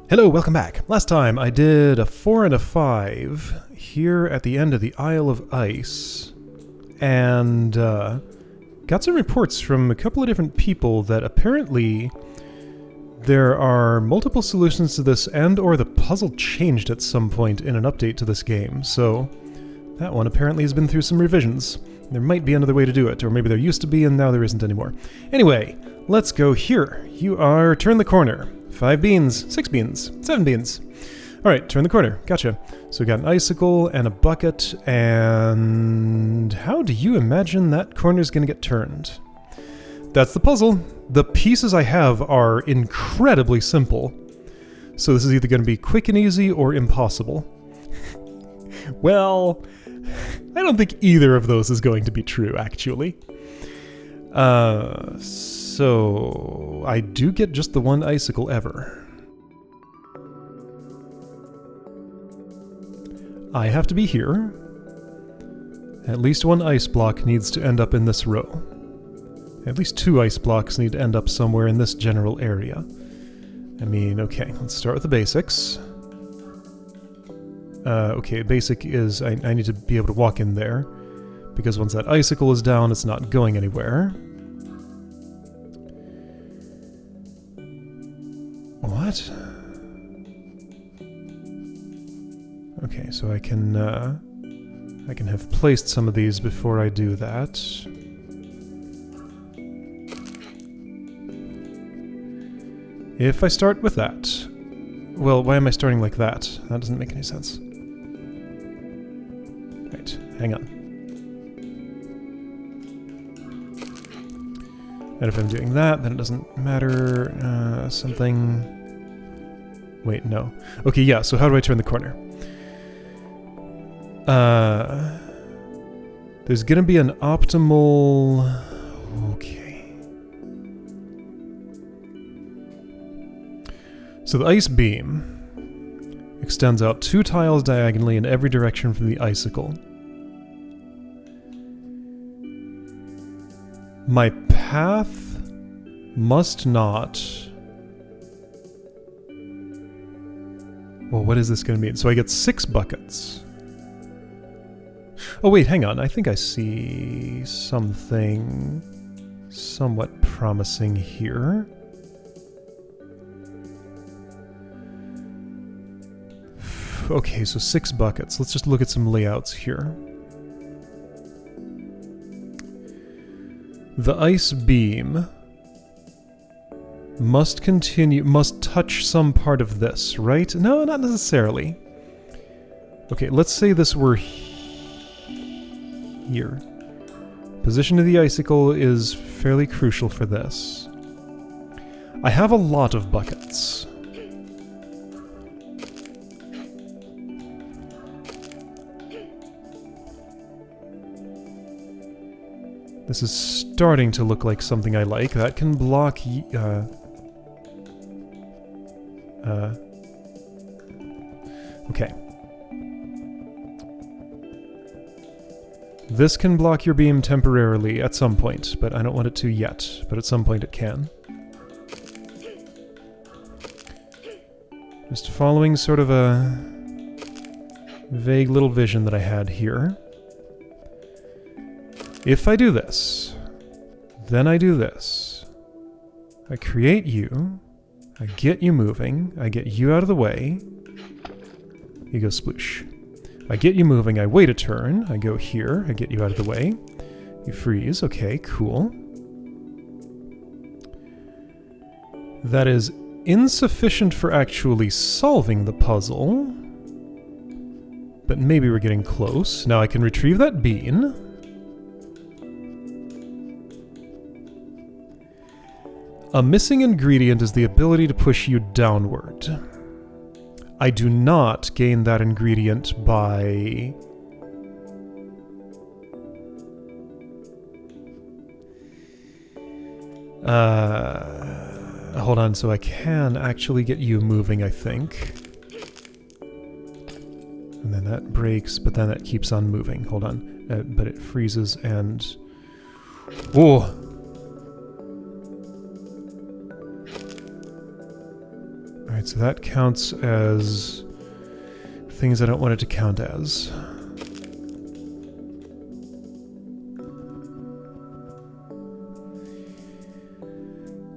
Hello, welcome back. Last time I did a 4 and a 5 here at the end of the Isle of Ice, and got some reports from a couple of different people that apparently there are multiple solutions to this, and or the puzzle changed at some point in an update to this game, so that one apparently has been through some revisions. There might be another way to do it, or maybe there used to be and now there isn't anymore. Anyway, let's go here. You are turn the corner. 5 beans, 6 beans, 7 beans. Alright, turn the corner. Gotcha. So we got an icicle and a bucket, and how do you imagine that corner's gonna get turned? That's the puzzle. The pieces I have are incredibly simple. So this is either gonna be quick and easy or impossible. Well, I don't think either of those is going to be true, actually. So I do get just the one icicle ever. I have to be here. At least one ice block needs to end up in this row. At least 2 ice blocks need to end up somewhere in this general area. I mean, okay, let's start with the basics. Okay, basic is I need to be able to walk in there, because once that icicle is down, it's not going anywhere. What? Okay, so I can have placed some of these before I do that. If I start with that... Well, why am I starting like that? That doesn't make any sense. Right, hang on. And if I'm doing that, then it doesn't matter. Something... Wait, no. Okay, yeah, so how do I turn the corner? There's gonna be an optimal... Okay. So the ice beam extends out 2 tiles diagonally in every direction from the icicle. My path must not... Well, what is this going to mean? So I get 6 buckets. Oh wait, hang on. I think I see something somewhat promising here. Okay, so 6 buckets. Let's just look at some layouts here. The ice beam must touch some part of this, right? No, not necessarily. Okay, let's say this were here. Position of the icicle is fairly crucial for this. I have a lot of buckets. This is starting to look like something I like. That can block... Okay. This can block your beam temporarily at some point, but I don't want it to yet. But at some point it can. Just following sort of a vague little vision that I had here. If I do this, then I do this. I create you, I get you moving, I get you out of the way, you go sploosh. I get you moving, I wait a turn, I go here, I get you out of the way, you freeze, okay, cool. That is insufficient for actually solving the puzzle, but maybe we're getting close. Now I can retrieve that bean. A missing ingredient is the ability to push you downward. I do not gain that ingredient by... Hold on, so I can actually get you moving, I think. And then that breaks, but then that keeps on moving. Hold on. But it freezes and... Oh! Alright, so that counts as things I don't want it to count as.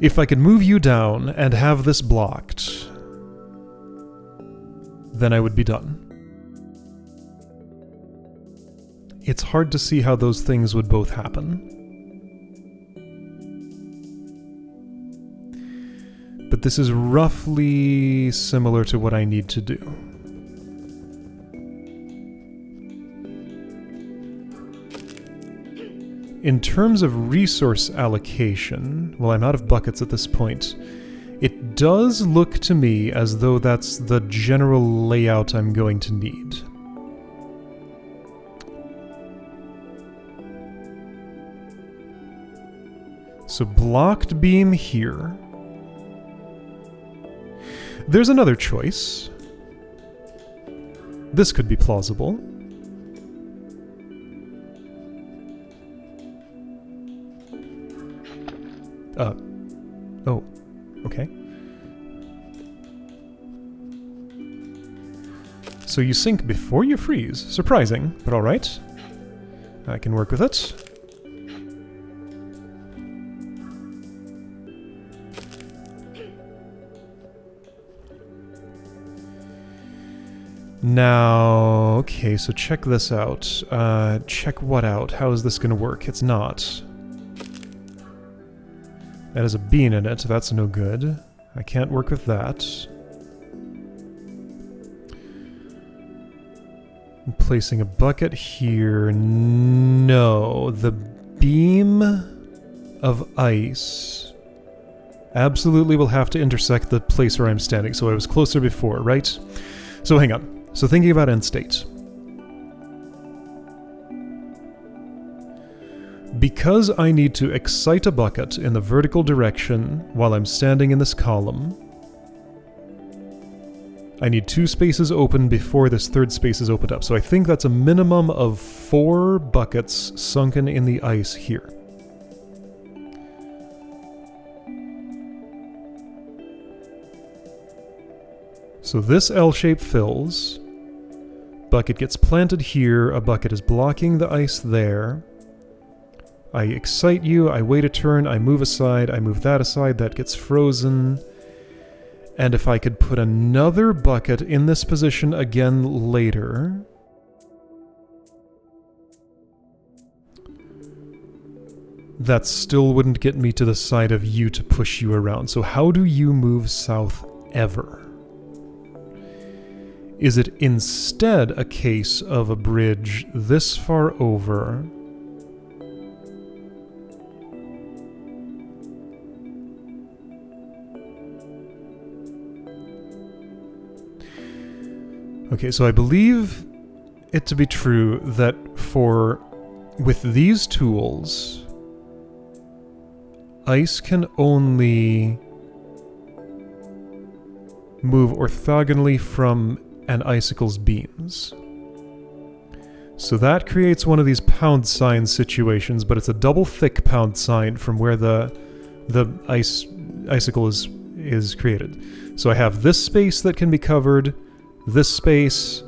If I could move you down and have this blocked, then I would be done. It's hard to see how those things would both happen. But this is roughly similar to what I need to do. In terms of resource allocation, well, I'm out of buckets at this point. It does look to me as though that's the general layout I'm going to need. So blocked beam here. There's another choice. This could be plausible. Oh, okay. So you sink before you freeze. Surprising, but alright. I can work with it. Now, okay, so check this out. Check what out? How is this gonna work? It's not. That has a bean in it, that's no good. I can't work with that. I'm placing a bucket here. No, the beam of ice absolutely will have to intersect the place where I'm standing, so I was closer before, right? So hang on. So thinking about end state. Because I need to excite a bucket in the vertical direction while I'm standing in this column, I need 2 spaces open before this third space is opened up. So I think that's a minimum of 4 buckets sunken in the ice here. So this L shape fills, bucket gets planted here, a bucket is blocking the ice there. I excite you, I wait a turn, I move aside, I move that aside, that gets frozen. And if I could put another bucket in this position again later... that still wouldn't get me to the side of you to push you around. So how do you move south ever? Is it instead a case of a bridge this far over... Okay, so I believe it to be true that with these tools, ice can only move orthogonally from an icicle's beams. So that creates one of these pound sign situations, but it's a double thick pound sign from where the icicle is created. So I have this space that can be covered, this space,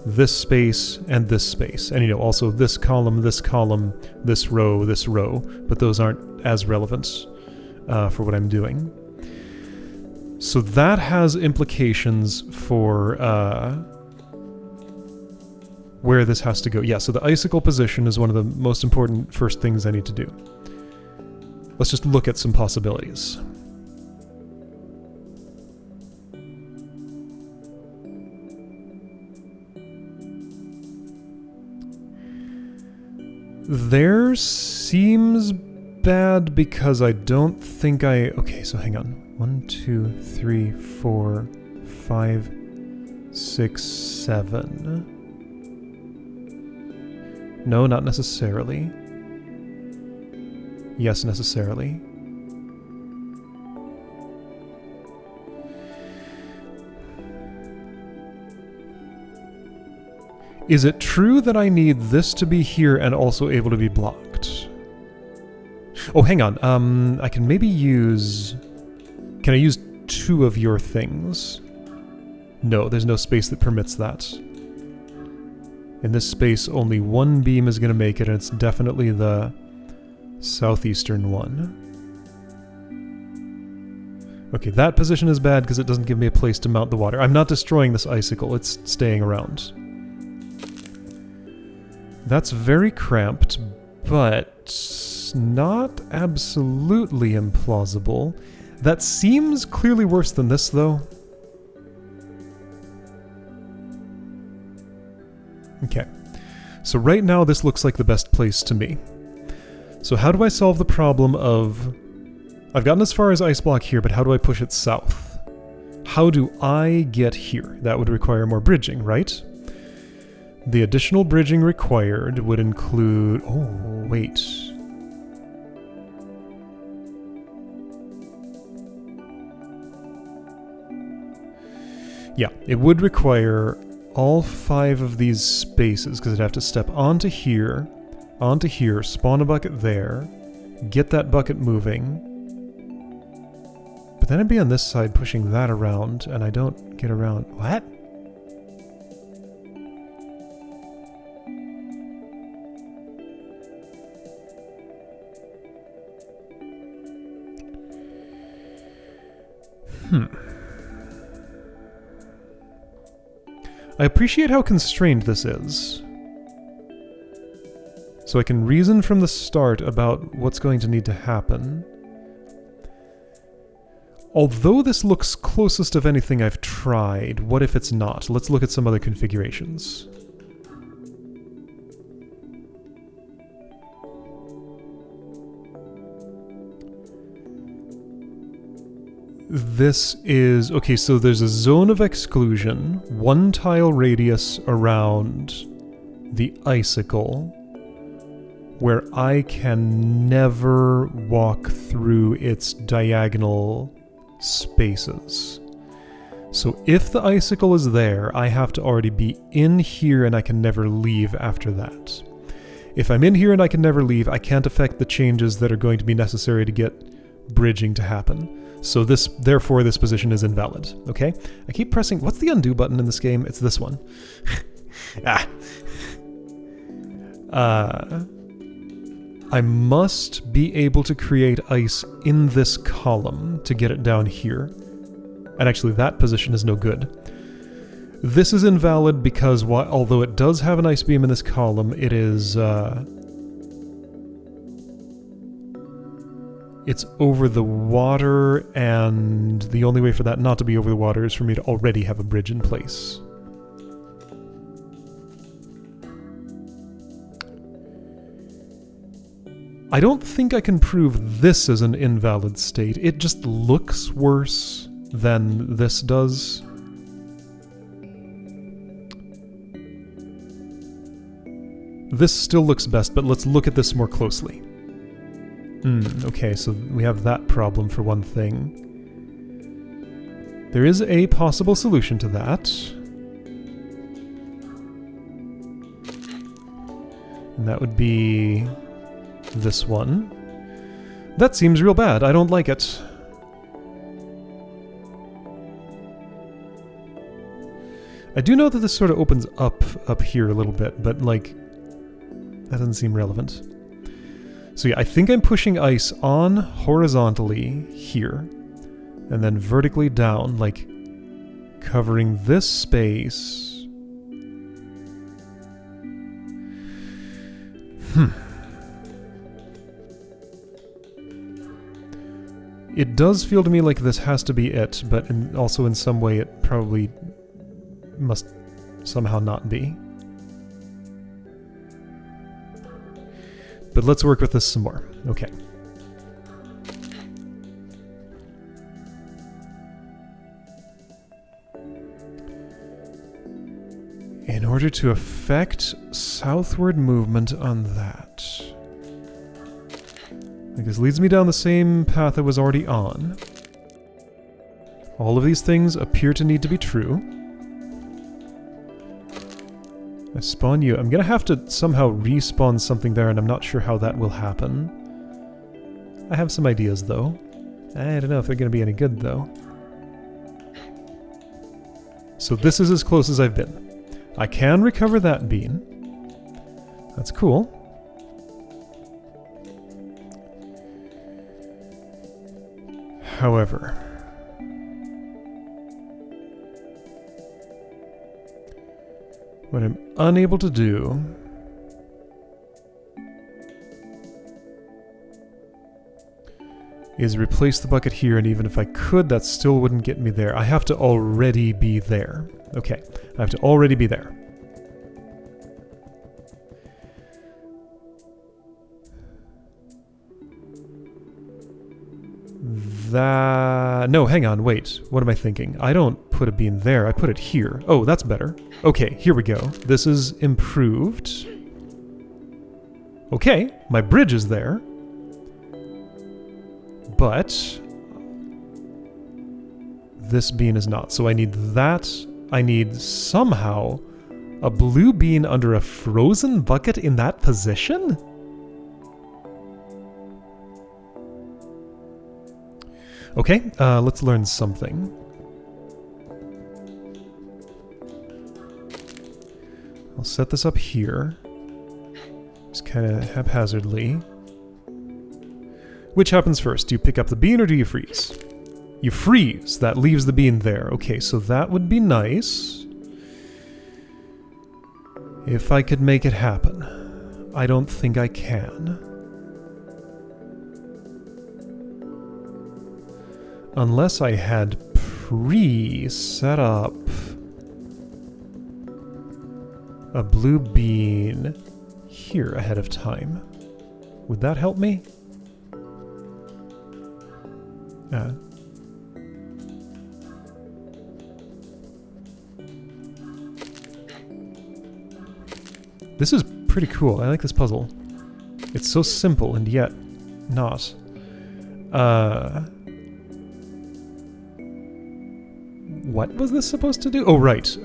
and this space. And also this column, this row, but those aren't as relevant for what I'm doing. So that has implications for where this has to go. Yeah, so the icicle position is one of the most important first things I need to do. Let's just look at some possibilities. There seems bad because I don't think I... Okay, so hang on. 1, 2, 3, 4, 5, 6, 7. No, not necessarily. Yes, necessarily. Is it true that I need this to be here and also able to be blocked? Oh, hang on. I can maybe use... Can I use 2 of your things. No, there's no space that permits that. In this space, only 1 beam is going to make it, and it's definitely the southeastern one. Okay, that position is bad because it doesn't give me a place to mount the water. I'm not destroying this icicle, it's staying around. That's very cramped, but not absolutely implausible. That seems clearly worse than this, though. Okay, so right now this looks like the best place to me. So how do I solve the problem of... I've gotten as far as ice block here, but how do I push it south? How do I get here? That would require more bridging, right? The additional bridging required would include... Oh, wait. Yeah, it would require all 5 of these spaces, because I'd have to step onto here, spawn a bucket there, get that bucket moving. But then I'd be on this side pushing that around, and I don't get around... What? I appreciate how constrained this is. So I can reason from the start about what's going to need to happen. Although this looks closest of anything I've tried, what if it's not? Let's look at some other configurations. This is... Okay, so there's a zone of exclusion, 1 tile radius around the icicle, where I can never walk through its diagonal spaces. So if the icicle is there, I have to already be in here and I can never leave after that. If I'm in here and I can never leave, I can't affect the changes that are going to be necessary to get bridging to happen. So therefore this position is invalid, okay? I keep pressing... What's the undo button in this game? It's this one. I must be able to create ice in this column to get it down here. And actually that position is no good. This is invalid because although it does have an ice beam in this column, it is... It's over the water, and the only way for that not to be over the water is for me to already have a bridge in place. I don't think I can prove this is an invalid state. It just looks worse than this does. This still looks best, but let's look at this more closely. Okay, so we have that problem for one thing. There is a possible solution to that. And that would be this one. That seems real bad. I don't like it. I do know that this sort of opens up here a little bit, but like, that doesn't seem relevant. So yeah, I think I'm pushing ice on horizontally here, and then vertically down, like covering this space. It does feel to me like this has to be it, but also in some way it probably must somehow not be. But let's work with this some more. Okay. In order to affect southward movement on that. I guess leads me down the same path I was already on. All of these things appear to need to be true. I spawn you. I'm gonna have to somehow respawn something there, and I'm not sure how that will happen. I have some ideas, though. I don't know if they're gonna be any good, though. So this is as close as I've been. I can recover that bean. That's cool. However, what I'm unable to do is replace the bucket here, and even if I could, that still wouldn't get me there. I have to already be there. Okay, I have to already be there. No, hang on, wait. What am I thinking? I don't put a bean there, I put it here. Oh, that's better. Okay, here we go. This is improved. Okay, my bridge is there. But this bean is not. So I need that. I need somehow a blue bean under a frozen bucket in that position? Okay, let's learn something. I'll set this up here. Just kind of haphazardly. Which happens first? Do you pick up the bean or do you freeze? You freeze. That leaves the bean there. Okay, so that would be nice. If I could make it happen. I don't think I can. Unless I had pre-set up a blue bean here ahead of time. Would that help me? This is pretty cool. I like this puzzle. It's so simple and yet not. What was this supposed to do? Oh, right.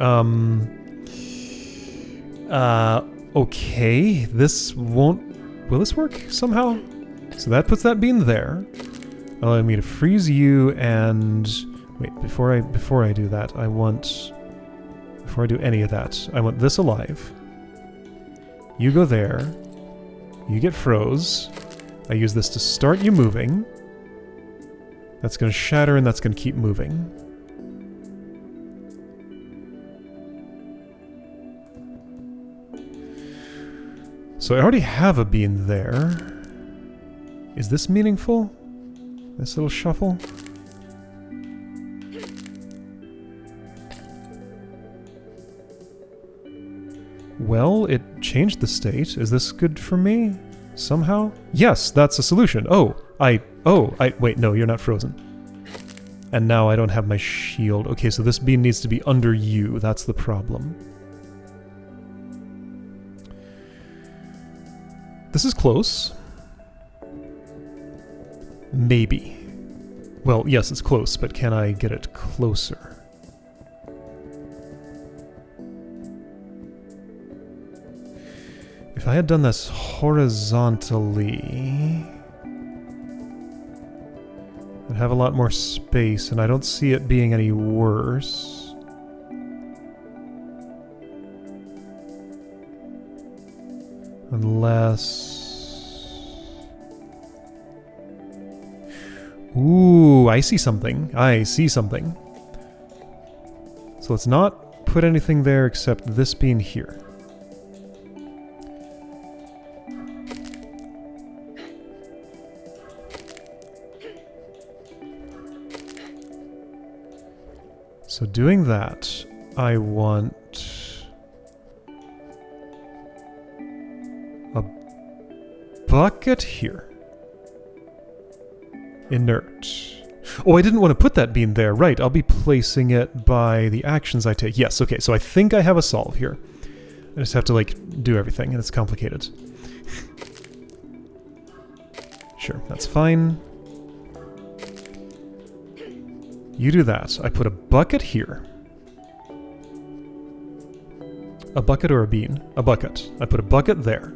Okay. This won't... Will this work somehow? So that puts that bean there. Allowing me to freeze you and... Wait, before I do that, I want... Before I do any of that, I want this alive. You go there. You get froze. I use this to start you moving. That's going to shatter and that's going to keep moving. So I already have a bean there. Is this meaningful? This little shuffle? Well, it changed the state. Is this good for me? Somehow? Yes, that's a solution. Wait, no, you're not frozen. And now I don't have my shield. Okay, so this bean needs to be under you. That's the problem. This is close. Maybe. Well, yes, it's close, but can I get it closer? If I had done this horizontally, I'd have a lot more space, and I don't see it being any worse. Unless... Ooh, I see something. I see something. So let's not put anything there except this being here. So doing that, I want a bucket here. Inert. Oh, I didn't want to put that bean there. Right, I'll be placing it by the actions I take. Yes, okay, so I think I have a solve here. I just have to, like, do everything, and it's complicated. Sure, that's fine. You do that. I put a bucket here. A bucket or a bean? A bucket. I put a bucket there.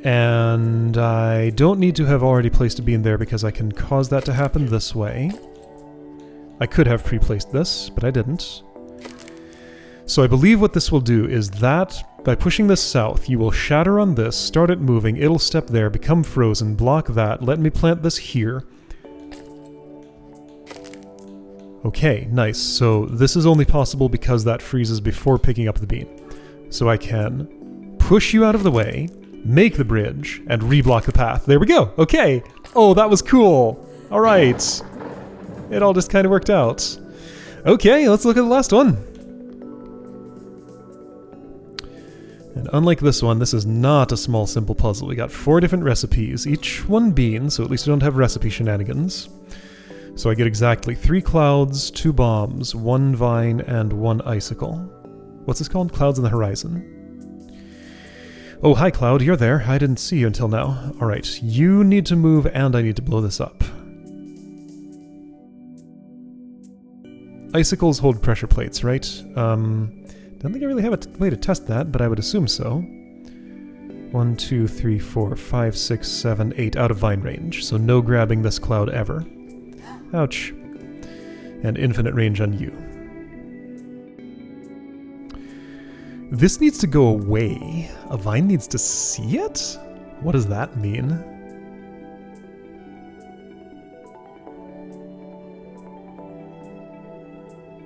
And I don't need to have already placed a bean there because I can cause that to happen this way. I could have pre-placed this, but I didn't. So I believe what this will do is that, by pushing this south, you will shatter on this, start it moving, it'll step there, become frozen, block that, let me plant this here. Okay, nice. So this is only possible because that freezes before picking up the bean. So I can push you out of the way, make the bridge, and reblock the path. There we go! Okay! Oh, that was cool! Alright. It all just kind of worked out. Okay, let's look at the last one. And unlike this one, this is not a small, simple puzzle. We got 4 different recipes, each one bean, so at least we don't have recipe shenanigans. So I get exactly 3 clouds, 2 bombs, 1 vine, and 1 icicle. What's this called? Clouds on the horizon. Oh, hi Cloud, you're there. I didn't see you until now. Alright, you need to move and I need to blow this up. Icicles hold pressure plates, right? Don't think I really have a way to test that, but I would assume so. 1, 2, 3, 4, 5, 6, 7, 8 out of vine range, so no grabbing this cloud ever. Ouch. And infinite range on you. This needs to go away. A vine needs to see it? What does that mean?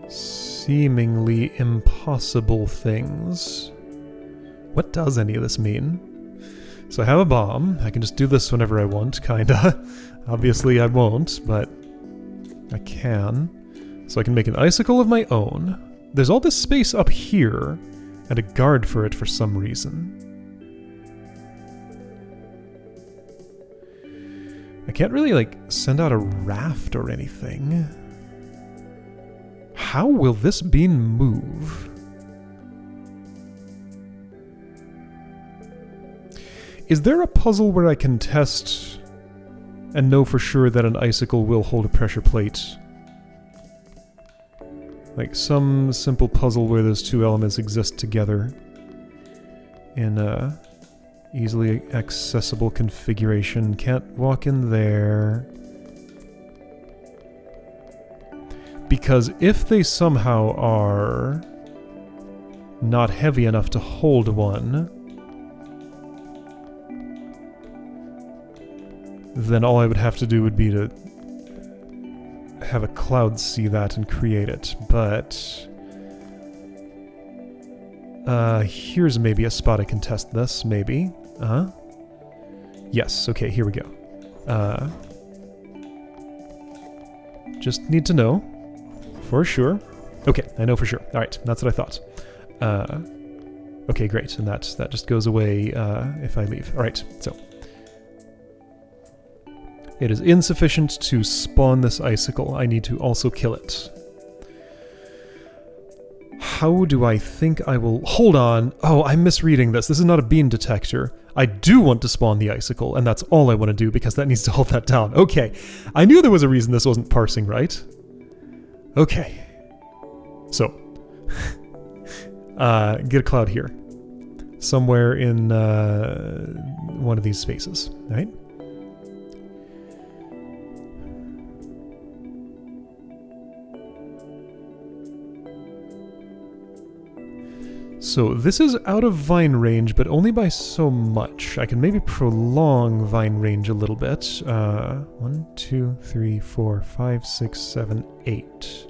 Seemingly impossible things. What does any of this mean? So I have a bomb. I can just do this whenever I want, kinda. Obviously I won't, but I can. So I can make an icicle of my own. There's all this space up here, and a guard for it for some reason. I can't really, like, send out a raft or anything. How will this bean move? Is there a puzzle where I can test and know for sure that an icicle will hold a pressure plate? Like some simple puzzle where those 2 elements exist together in a easily accessible configuration. Can't walk in there. Because if they somehow are not heavy enough to hold one, then all I would have to do would be to have a cloud see that and create it. But here's maybe a spot I can test this, maybe. Yes, okay, here we go. Just need to know. For sure. Okay, I know for sure. Alright, that's what I thought. Okay, great, and that just goes away if I leave. Alright, so. It is insufficient to spawn this icicle. I need to also kill it. How do I think I will... Hold on! Oh, I'm misreading this. This is not a bean detector. I do want to spawn the icicle, and that's all I want to do because that needs to hold that down. Okay, I knew there was a reason this wasn't parsing right. Okay, so, get a cloud here, somewhere in one of these spaces, right? So this is out of vine range, but only by so much. I can maybe prolong vine range a little bit. 1, 2, 3, 4, 5, 6, 7, 8.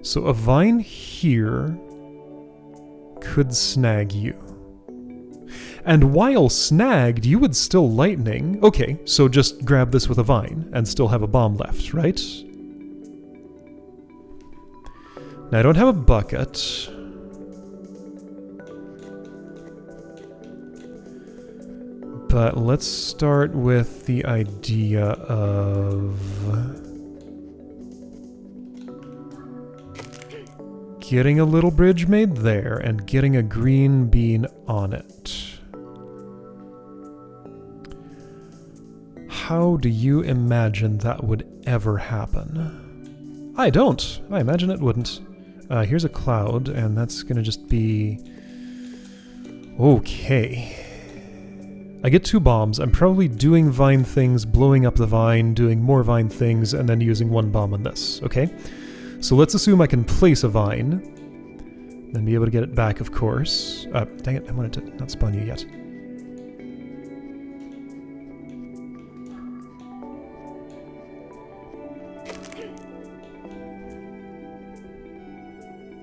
So a vine here could snag you. And while snagged, you would still lightning. Okay, so just grab this with a vine and still have a bomb left, right? Now I don't have a bucket. But let's start with the idea of getting a little bridge made there and getting a green bean on it. How do you imagine that would ever happen? I don't. I imagine it wouldn't. Here's a cloud, and that's gonna just be... Okay. I get 2 bombs. I'm probably doing vine things, blowing up the vine, doing more vine things, and then using 1 bomb on this, okay? So let's assume I can place a vine, then be able to get it back, of course. Dang it, I wanted to not spawn you yet.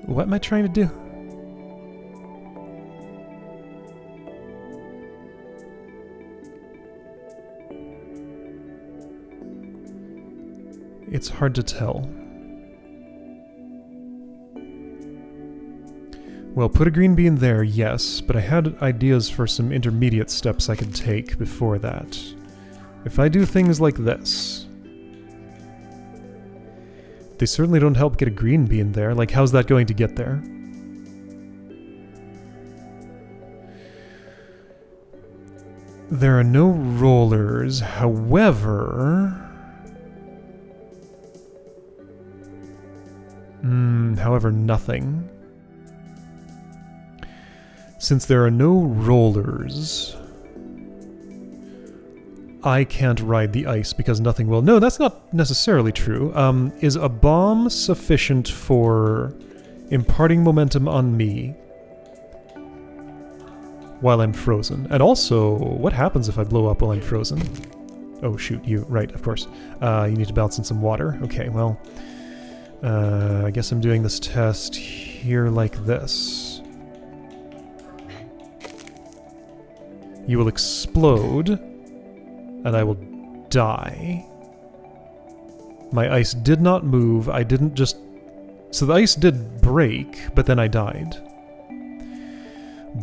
What am I trying to do? It's hard to tell. Well, put a green bean there, yes, but I had ideas for some intermediate steps I could take before that. If I do things like this... They certainly don't help get a green bean there. Like, how's that going to get there? There are no rollers, however... however, nothing. Since there are no rollers, I can't ride the ice because nothing will. No, that's not necessarily true. Is a bomb sufficient for imparting momentum on me while I'm frozen? And also, what happens if I blow up while I'm frozen? Oh shoot, you, right, of course. You need to bounce in some water. Okay, well, I guess I'm doing this test here like this. You will explode, and I will die. My ice did not move, I didn't just... So the ice did break, but then I died.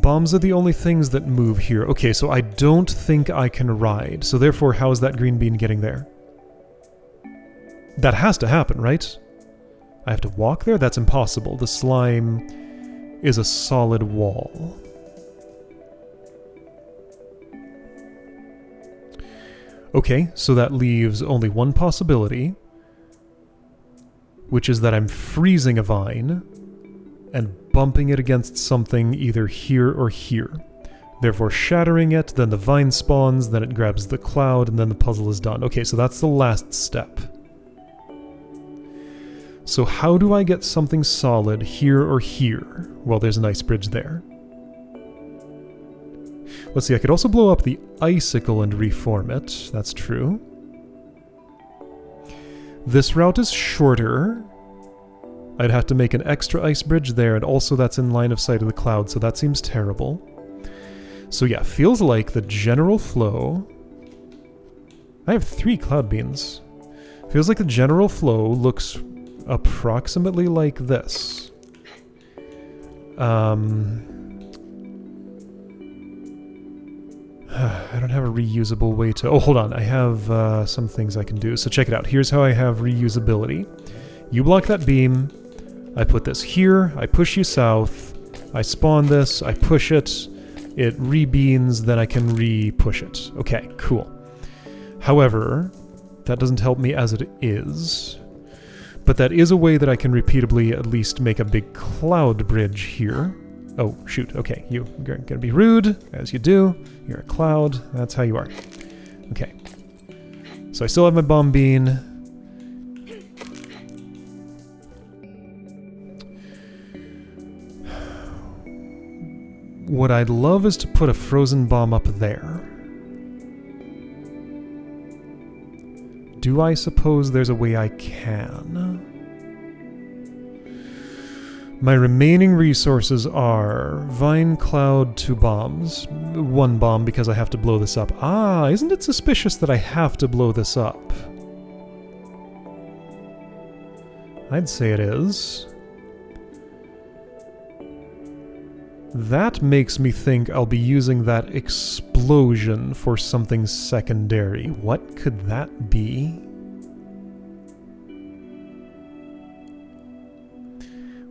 Bombs are the only things that move here. Okay, so I don't think I can ride, so therefore how is that green bean getting there? That has to happen, right? I have to walk there? That's impossible. The slime is a solid wall. Okay, so that leaves only one possibility, which is that I'm freezing a vine and bumping it against something either here or here. Therefore shattering it, then the vine spawns, then it grabs the cloud, and then the puzzle is done. Okay, so that's the last step. So how do I get something solid here or here? Well, there's an ice bridge there. Let's see, I could also blow up the icicle and reform it. That's true. This route is shorter. I'd have to make an extra ice bridge there, and also that's in line of sight of the cloud, so that seems terrible. So yeah, feels like the general flow... I have 3 cloud beans. Feels like the general flow looks approximately like this. I don't have a reusable way to... Oh, hold on. I have some things I can do. So check it out. Here's how I have reusability. You block that beam. I put this here. I push you south. I spawn this. I push it. It re-beans. Then I can re-push it. Okay, cool. However, that doesn't help me as it is. But that is a way that I can repeatably at least make a big cloud bridge here. Oh, shoot. Okay, you're gonna be rude, as you do. You're a cloud. That's how you are. Okay. So I still have my bomb bean. What I'd love is to put a frozen bomb up there. Do I suppose there's a way I can? My remaining resources are Vine, Cloud, 2 bombs. 1 bomb because I have to blow this up. Ah, isn't it suspicious that I have to blow this up? I'd say it is. That makes me think I'll be using that explosion for something secondary. What could that be?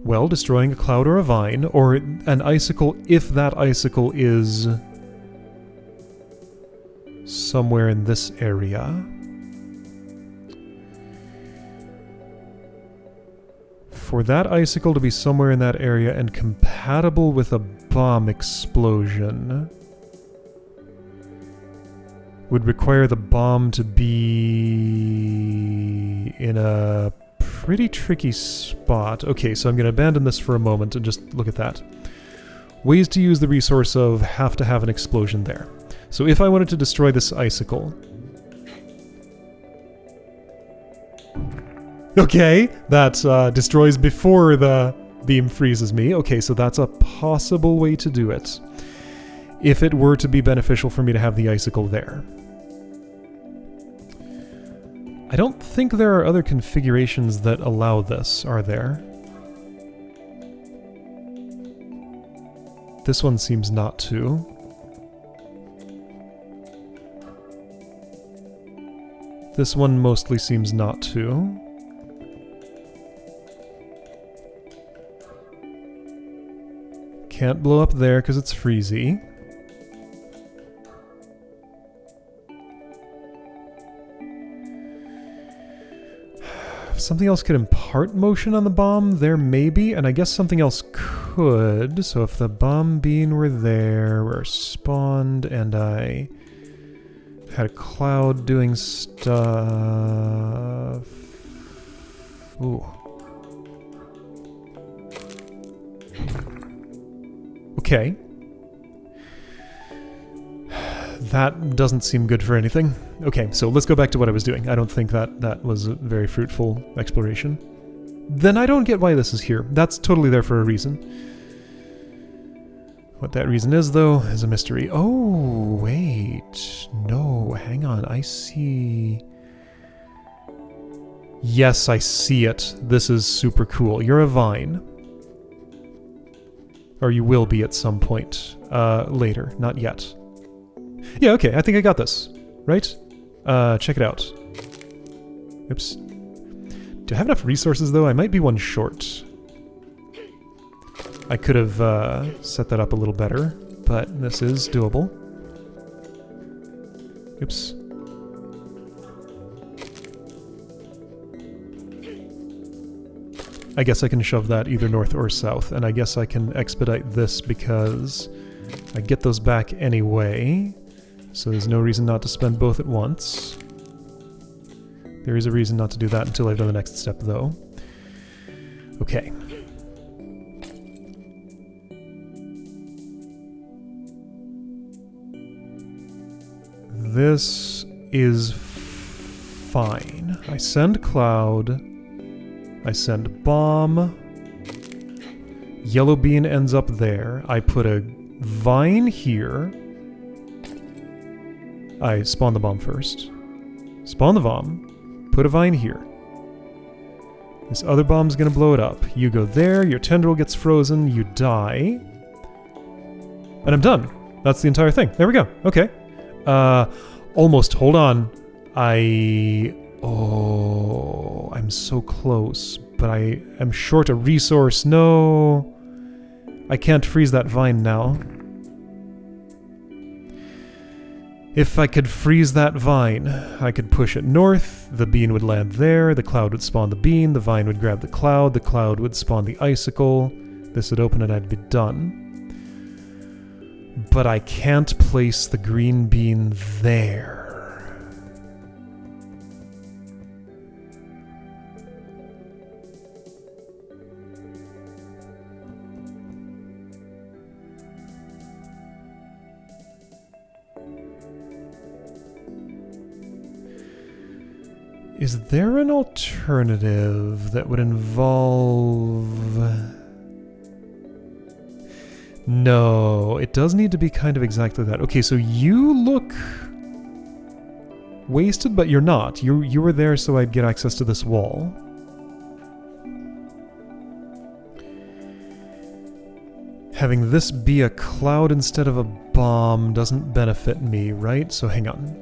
Well, destroying a cloud or a vine, or an icicle if that icicle is somewhere in this area. For that icicle to be somewhere in that area and compatible with a bomb explosion, would require the bomb to be in a pretty tricky spot. Okay, so I'm going to abandon this for a moment and just look at that. Ways to use the resource of have to have an explosion there. So if I wanted to destroy this icicle... Okay, that destroys before the beam freezes me. Okay, so that's a possible way to do it. If it were to be beneficial for me to have the icicle there. I don't think there are other configurations that allow this, are there? This one seems not to. This one mostly seems not to. Can't blow up there because it's freezy. If something else could impart motion on the bomb, there maybe, and I guess something else could. So if the bomb bean were there, were spawned, and I had a cloud doing stuff... Ooh. Okay. That doesn't seem good for anything. Okay, so let's go back to what I was doing. I don't think that was a very fruitful exploration. Then I don't get why this is here. That's totally there for a reason. What that reason is, though, is a mystery. Oh, wait. No, hang on. I see... Yes, I see it. This is super cool. You're a vine. Or you will be at some point. Later. Not yet. Yeah, okay, I think I got this. Right? Check it out. Oops. Do I have enough resources, though? I might be one short. I could have set that up a little better, but this is doable. Oops. I guess I can shove that either north or south, and I guess I can expedite this because I get those back anyway, so there's no reason not to spend both at once. There is a reason not to do that until I've done the next step, though. Okay. This is fine. I send cloud. I send bomb. Yellow bean ends up there. I put a vine here. I spawn the bomb first. Spawn the bomb. Put a vine here. This other bomb's gonna blow it up. You go there, your tendril gets frozen, you die. And I'm done. That's the entire thing. There we go. Okay. Almost. Hold on. Oh, I'm so close, but I am short a resource. No. I can't freeze that vine now. If I could freeze that vine, I could push it north, the bean would land there, the cloud would spawn the bean, the vine would grab the cloud would spawn the icicle, this would open and I'd be done. But I can't place the green bean there. Is there an alternative that would involve... No, it does need to be kind of exactly that. Okay, so you look wasted, but you're not. You were there so I'd get access to this wall. Having this be a cloud instead of a bomb doesn't benefit me, right? So hang on.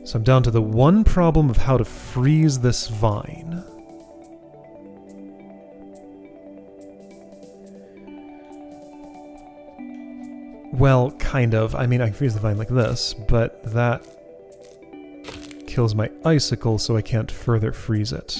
So I'm down to the one problem of how to freeze this vine. Well, kind of. I mean, I can freeze the vine like this, but that kills my icicle, so I can't further freeze it.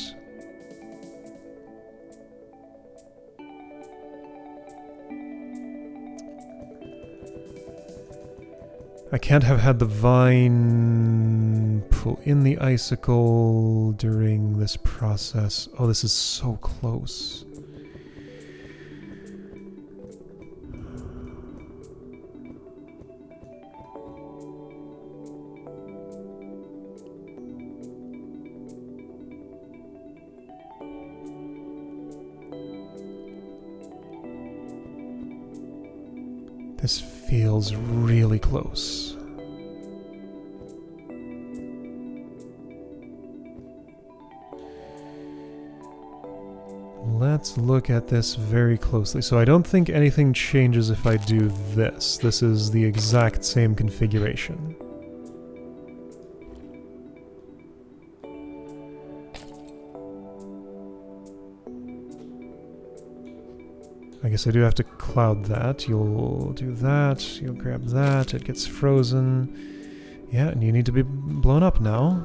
I can't have had the vine pull in the icicle during this process. Oh, this is so close. This feels really close. Let's look at this very closely. So I don't think anything changes if I do this. This is the exact same configuration. I guess I do have to cloud that. You'll do that, you'll grab that, it gets frozen. Yeah, and you need to be blown up now.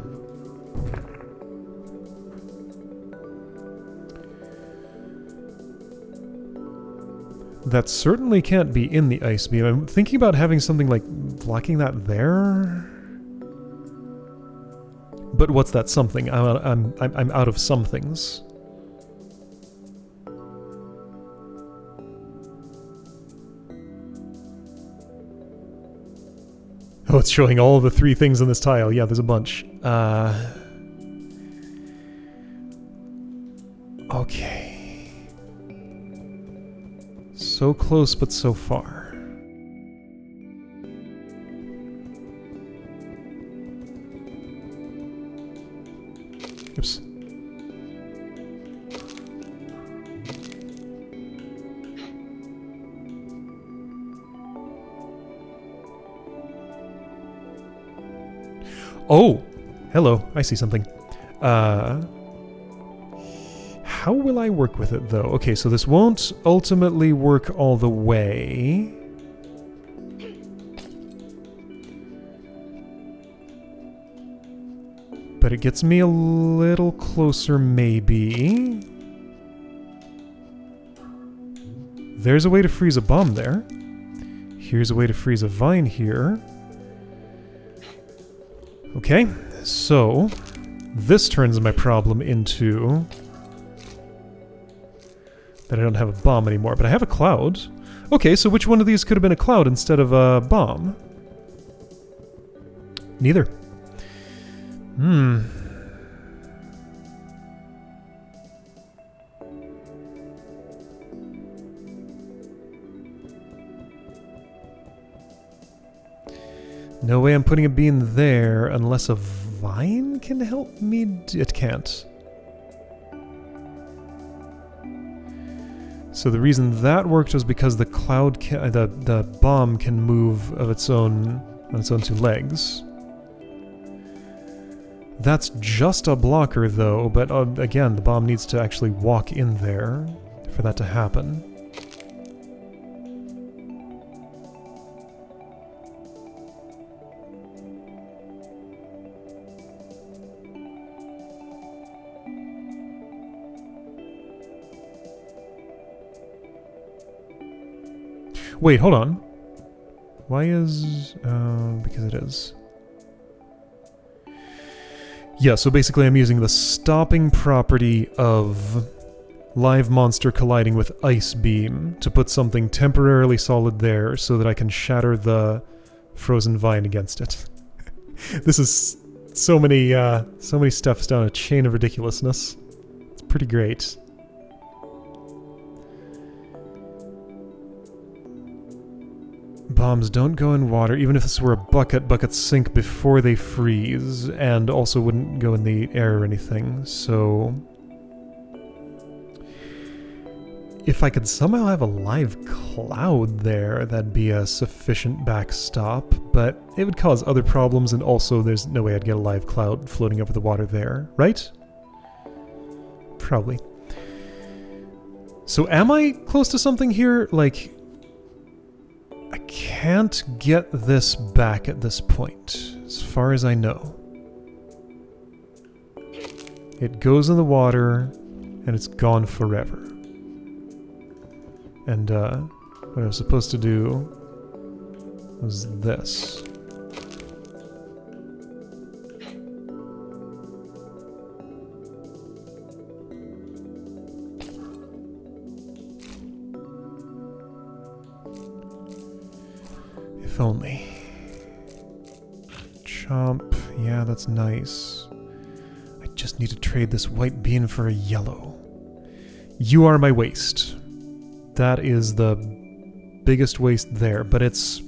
That certainly can't be in the ice beam. I'm thinking about having something like blocking that there. But what's that something? I'm out of somethings. Oh, it's showing all the 3 things on this tile. Yeah, there's a bunch. Okay. So close, but so far. Oops. Oh! Hello, I see something. How will I work with it, though? Okay, so this won't ultimately work all the way. But it gets me a little closer, maybe. There's a way to freeze a bomb there. Here's a way to freeze a vine here. Okay, so this turns my problem into that I don't have a bomb anymore, but I have a cloud. Okay, so which one of these could have been a cloud instead of a bomb? Neither. No way I'm putting a bean there unless a vine can help me. It can't. So the reason that worked was because the cloud the bomb can move of its own on its own 2 legs. That's just a blocker though, but again, the bomb needs to actually walk in there for that to happen. Wait, hold on. Why is... because it is. Yeah, so basically I'm using the stopping property of live monster colliding with ice beam to put something temporarily solid there so that I can shatter the frozen vine against it. This is so many steps down a chain of ridiculousness. It's pretty great. Bombs don't go in water, even if this were a bucket. Buckets sink before they freeze, and also wouldn't go in the air or anything, so... If I could somehow have a live cloud there, that'd be a sufficient backstop, but it would cause other problems, and also there's no way I'd get a live cloud floating over the water there, right? Probably. So am I close to something here? Like... I can't get this back at this point, as far as I know. It goes in the water, and it's gone forever. And what I was supposed to do was this. If only. Chomp. Yeah, that's nice. I just need to trade this white bean for a yellow. You are my waste. That is the biggest waste there, but it's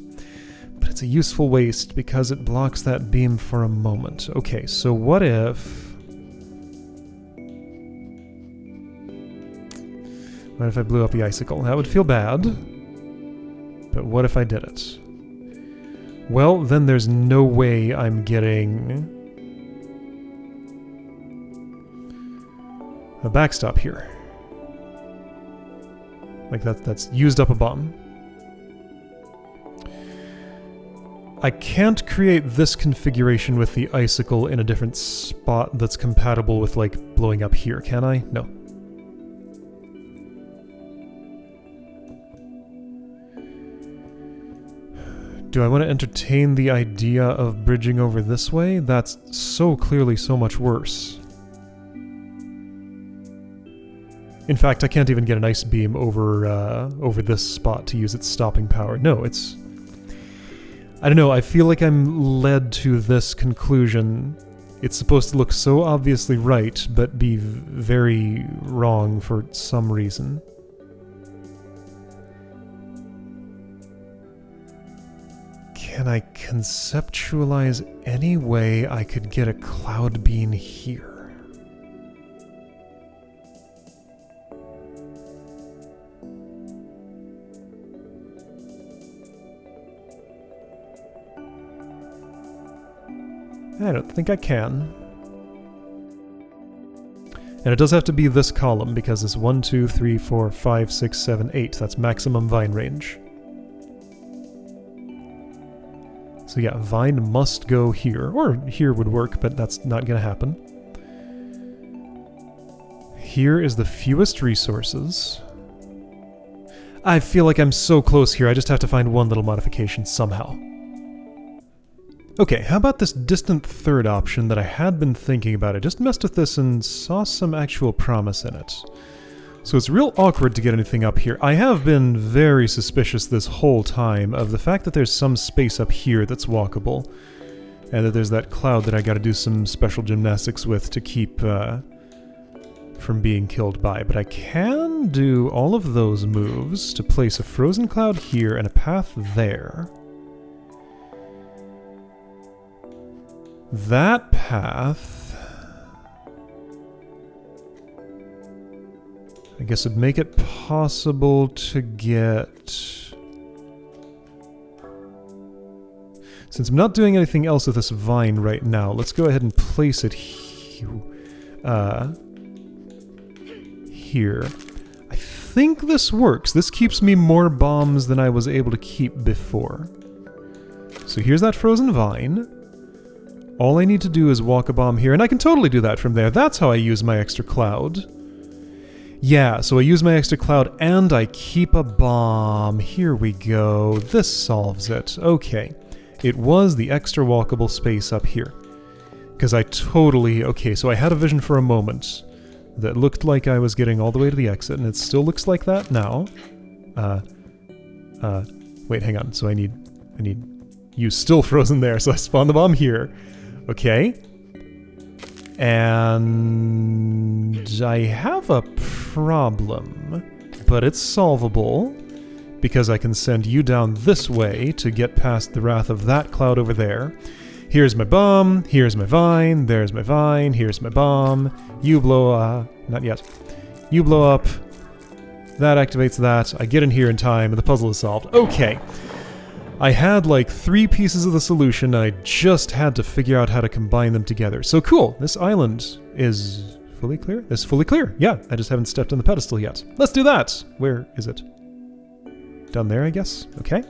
a useful waste because it blocks that beam for a moment. Okay, so what if I blew up the icicle? That would feel bad, but what if I did it? Well, then there's no way I'm getting a backstop here. Like that's used up a bomb. I can't create this configuration with the icicle in a different spot that's compatible with, like, blowing up here, can I? No. Do I want to entertain the idea of bridging over this way? That's so clearly so much worse. In fact, I can't even get an ice beam over this spot to use its stopping power. No, it's... I don't know, I feel like I'm led to this conclusion. It's supposed to look so obviously right, but be very wrong for some reason. Can I conceptualize any way I could get a cloud bean here? I don't think I can. And it does have to be this column, because it's 1, 2, 3, 4, 5, 6, 7, 8. That's maximum vine range. So yeah, vine must go here. Or here would work, but that's not going to happen. Here is the fewest resources. I feel like I'm so close here, I just have to find one little modification somehow. Okay, how about this distant third option that I had been thinking about? I just messed with this and saw some actual promise in it. So it's real awkward to get anything up here. I have been very suspicious this whole time of the fact that there's some space up here that's walkable, and that there's that cloud that I gotta do some special gymnastics with to keep from being killed by. But I can do all of those moves to place a frozen cloud here and a path there. That path, I guess, would make it possible to get... Since I'm not doing anything else with this vine right now, let's go ahead and place it here. I think this works. This keeps me more bombs than I was able to keep before. So here's that frozen vine. All I need to do is walk a bomb here, and I can totally do that from there. That's how I use my extra cloud. Yeah, so I use my extra cloud, and I keep a bomb. Here we go. This solves it. Okay. It was the extra walkable space up here. Because I totally... Okay, so I had a vision for a moment that looked like I was getting all the way to the exit, and it still looks like that now. Wait, hang on. So I need you still frozen there, so I spawn the bomb here. Okay. And I have a problem, but it's solvable because I can send you down this way to get past the wrath of that cloud over there. Here's my bomb, here's my vine, there's my vine, here's my bomb. You blow, not yet. You blow up, that activates that, I get in here in time, and the puzzle is solved. Okay. I had like 3 pieces of the solution, and I just had to figure out how to combine them together. So cool, this island is fully clear? It's fully clear, yeah, I just haven't stepped on the pedestal yet. Let's do that! Where is it? Down there, I guess? Okay.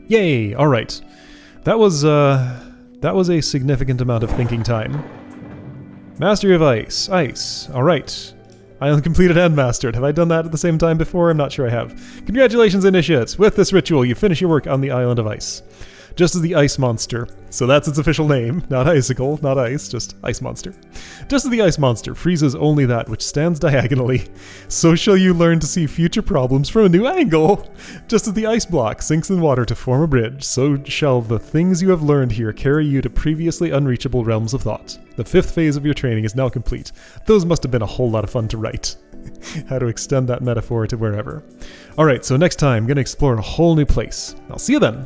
Yay! Alright. That was a significant amount of thinking time. Mastery of Ice. Ice. Alright. Island completed and mastered. Have I done that at the same time before? I'm not sure I have. Congratulations, Initiates! With this ritual, you finish your work on the Island of Ice. just as the ice monster, so that's its official name, not icicle, not ice, just ice monster. Just as the ice monster freezes only that which stands diagonally, so shall you learn to see future problems from a new angle. Just as the ice block sinks in water to form a bridge, so shall the things you have learned here carry you to previously unreachable realms of thought. The 5th phase of your training is now complete. Those must have been a whole lot of fun to write. How to extend that metaphor to wherever. Alright, so next time, I'm going to explore a whole new place. I'll see you then.